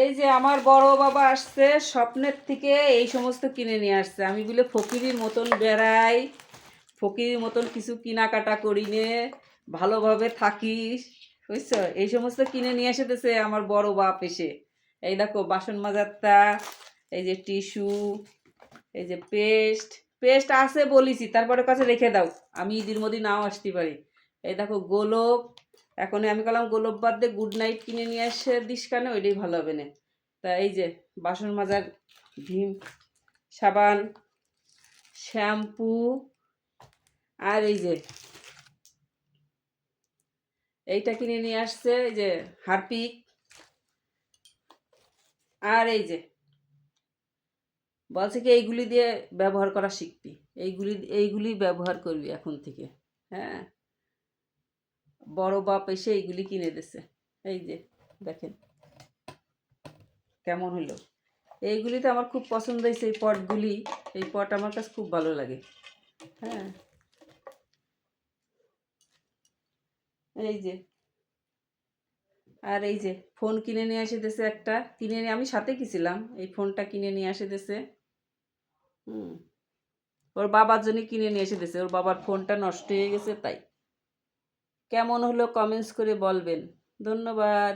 এই যে আমার বড় বাবা আসছে, স্বপ্নের থেকে এই সমস্ত কিনে নিয়ে আসছে। আমি বলে ফকিরির মতন বেড়াই, ফকিরির মতন কিছু কেনাকাটা করি নে, ভালোভাবে থাকিস, বুঝছো? এই সমস্ত কিনে নিয়ে এসেছে আমার বড় বাপ এসে। এই দেখো বাসন মাজারটা, এই যে টিস্যু, এই যে পেস্ট। পেস্ট আছে বলিছি, তারপরে কাছে রেখে দাও, আমি ঈদের মধ্যে নাও আসতে পারি। এই দেখো গোলপ। এখন আমি বললাম গোলপ বাদ দিয়ে গুড নাইট কিনে নিয়ে এসে দিস কেন, ওইটাই ভালো হবে না। তা এই যে বাসন মাজার ভীম সাবান, শ্যাম্পু, আর এই যে এইটা কিনে নিয়ে আসছে, এই যে হারপিক। আর এই যে বলছে কি এইগুলি দিয়ে ব্যবহার করা শিখবি, এইগুলি ব্যবহার করবি এখন থেকে। হ্যাঁ, বড় বাপ এসে এইগুলি কিনে দিছে। এই যে দেখেন কেমন হলো। এইগুলিতে আমার খুব পছন্দ হয়েছে, এই পটগুলি। এই পট আমার কাছে খুব ভালো লাগে। হ্যাঁ, এই যে, আর এই যে ফোন কিনে নিয়ে এসে দিয়েছে একটা, কিনে নিয়ে আমি সাথে গেছিলাম, এই ফোনটা কিনে নিয়ে এসে দিয়েছে। হুম, ওর বাবার জন্য কিনে নিয়ে এসে দিয়েছে, ওর বাবার ফোনটা নষ্ট হয়ে গেছে তাই। কেমন হলো কমেন্টস করে বলবেন। ধন্যবাদ।